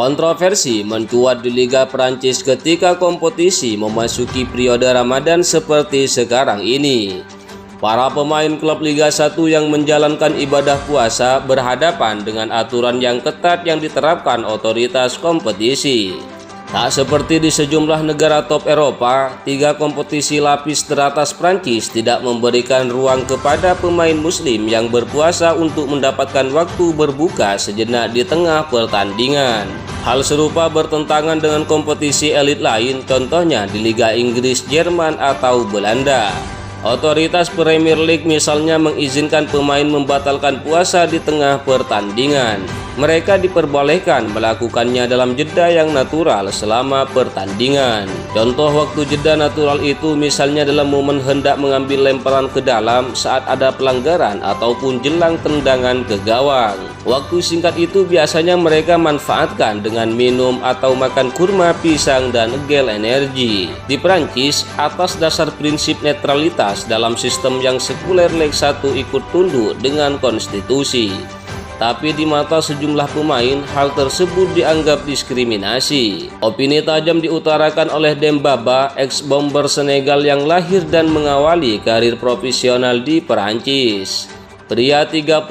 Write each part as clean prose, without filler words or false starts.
Kontroversi mencuat di Liga Prancis ketika kompetisi memasuki periode Ramadan seperti sekarang ini. Para pemain klub Liga 1 yang menjalankan ibadah puasa berhadapan dengan aturan yang ketat yang diterapkan otoritas kompetisi. Tak seperti di sejumlah negara top Eropa, 3 kompetisi lapis teratas Prancis tidak memberikan ruang kepada pemain muslim yang berpuasa untuk mendapatkan waktu berbuka sejenak di tengah pertandingan. Hal serupa bertentangan dengan kompetisi elit lain, contohnya di Liga Inggris, Jerman, atau Belanda. Otoritas Premier League misalnya mengizinkan pemain membatalkan puasa di tengah pertandingan. Mereka diperbolehkan melakukannya dalam jeda yang natural selama pertandingan. Contoh waktu jeda natural itu misalnya dalam momen hendak mengambil lemparan ke dalam saat ada pelanggaran ataupun jelang tendangan ke gawang. Waktu singkat itu biasanya mereka manfaatkan dengan minum atau makan kurma, pisang, dan gel energi. Di Prancis, atas dasar prinsip netralitas dalam sistem yang sekuler, Liga 1 ikut tunduk dengan konstitusi. Tapi di mata sejumlah pemain, hal tersebut dianggap diskriminasi. Opini tajam diutarakan oleh Dembaba, ex-bomber Senegal yang lahir dan mengawali karir profesional di Perancis. Pria 38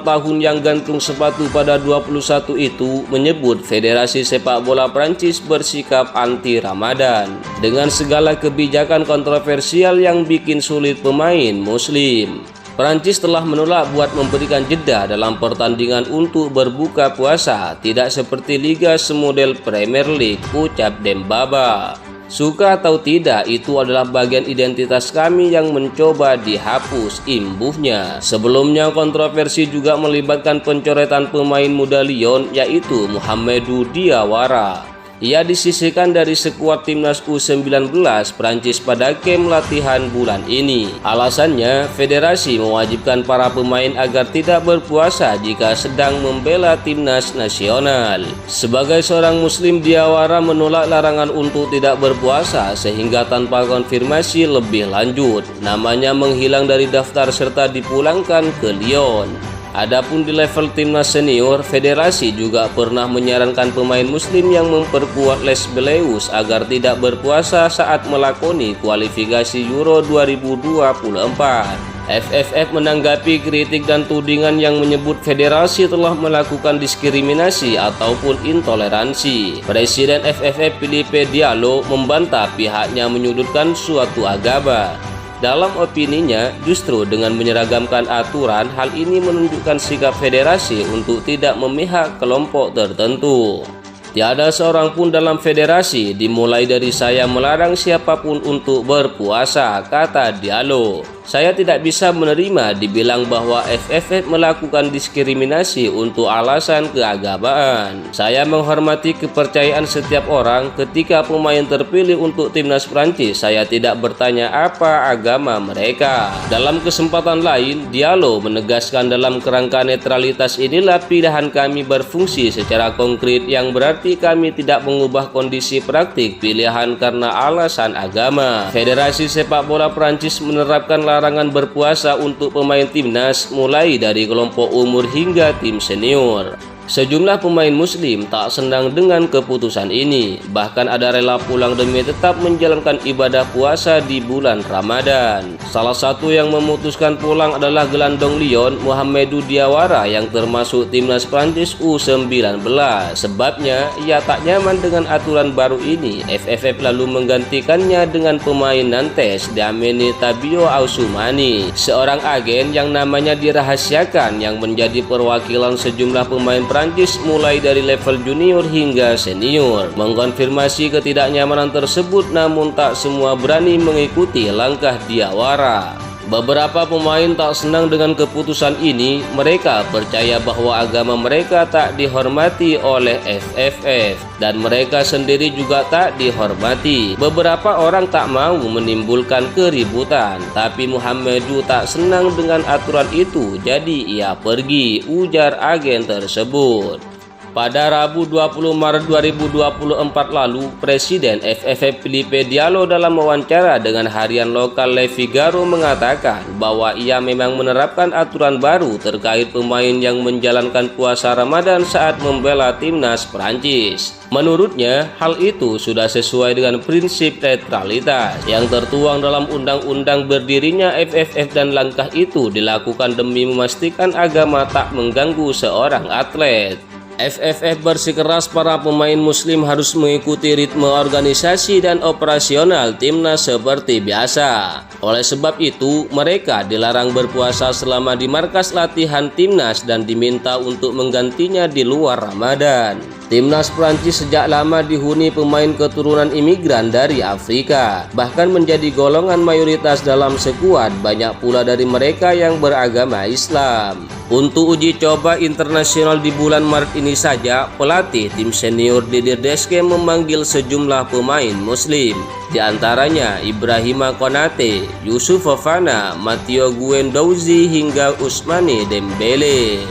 tahun yang gantung sepatu pada 21 itu menyebut Federasi Sepak Bola Prancis bersikap anti-Ramadan dengan segala kebijakan kontroversial yang bikin sulit pemain muslim. Prancis telah menolak buat memberikan jeda dalam pertandingan untuk berbuka puasa, tidak seperti liga semodel Premier League, ucap Dembaba. Suka atau tidak, itu adalah bagian identitas kami yang mencoba dihapus, imbuhnya. Sebelumnya kontroversi juga melibatkan pencoretan pemain muda Lyon, yaitu Mouhamedou Diawara. Ia disisihkan dari skuad timnas U19 Prancis pada camp latihan bulan ini. Alasannya, federasi mewajibkan para pemain agar tidak berpuasa jika sedang membela timnas nasional. Sebagai seorang muslim, Diawara menolak larangan untuk tidak berpuasa sehingga tanpa konfirmasi lebih lanjut, namanya menghilang dari daftar serta dipulangkan ke Lyon. Adapun di level timnas senior, federasi juga pernah menyarankan pemain muslim yang memperkuat Les Bleus agar tidak berpuasa saat melakoni kualifikasi Euro 2024. FFF menanggapi kritik dan tudingan yang menyebut federasi telah melakukan diskriminasi ataupun intoleransi. Presiden FFF Philippe Diallo membantah pihaknya menyudutkan suatu agama. Dalam opininya, justru dengan menyeragamkan aturan, hal ini menunjukkan sikap federasi untuk tidak memihak kelompok tertentu. Tiada seorang pun dalam federasi, dimulai dari saya, melarang siapapun untuk berpuasa, kata Diallo. Saya tidak bisa menerima dibilang bahwa FFF melakukan diskriminasi untuk alasan keagamaan. Saya menghormati kepercayaan setiap orang. Ketika pemain terpilih untuk timnas Prancis, saya tidak bertanya apa agama mereka. Dalam kesempatan lain, Diallo menegaskan dalam kerangka netralitas inilah pilihan kami berfungsi secara konkret, yang berarti kami tidak mengubah kondisi praktik pilihan karena alasan agama. Federasi Sepak Bola Prancis menerapkan larangan berpuasa untuk pemain timnas mulai dari kelompok umur hingga tim senior. Sejumlah pemain muslim tak senang dengan keputusan ini, bahkan ada rela pulang demi tetap menjalankan ibadah puasa di bulan Ramadan. Salah satu yang memutuskan pulang adalah gelandang Lyon, Mouhamedou Diawara, yang termasuk timnas Prancis U19. Sebabnya, ia tak nyaman dengan aturan baru ini. FFF lalu menggantikannya dengan pemain Nantes, Dlamini Tabio Aussoumani, seorang agen yang namanya dirahasiakan yang menjadi perwakilan sejumlah pemain Prancis mulai dari level junior hingga senior. Mengkonfirmasi ketidaknyamanan tersebut, namun tak semua berani mengikuti langkah Diawara. Beberapa pemain tak senang dengan keputusan ini. Mereka percaya bahwa agama mereka tak dihormati oleh FFF dan mereka sendiri juga tak dihormati. Beberapa orang tak mau menimbulkan keributan, tapi Mouhamedou tak senang dengan aturan itu, jadi ia pergi, ujar agen tersebut. Pada Rabu 20 Maret 2024 lalu, Presiden FFF Filipe Diallo dalam wawancara dengan harian lokal Le Figaro mengatakan bahwa ia memang menerapkan aturan baru terkait pemain yang menjalankan puasa Ramadan saat membela timnas Prancis. Menurutnya, hal itu sudah sesuai dengan prinsip netralitas yang tertuang dalam undang-undang berdirinya FFF, dan langkah itu dilakukan demi memastikan agama tak mengganggu seorang atlet. FFF bersikeras para pemain muslim harus mengikuti ritme organisasi dan operasional timnas seperti biasa. Oleh sebab itu, mereka dilarang berpuasa selama di markas latihan timnas dan diminta untuk menggantinya di luar Ramadan. Timnas Prancis sejak lama dihuni pemain keturunan imigran dari Afrika, bahkan menjadi golongan mayoritas dalam skuad. Banyak pula dari mereka yang beragama Islam. Untuk uji coba internasional di bulan Maret ini saja, pelatih tim senior Didier Deschamps memanggil sejumlah pemain muslim, di antaranya Ibrahima Konate, Youssouf Fofana, Matteo Guendouzi hingga Ousmane Dembele.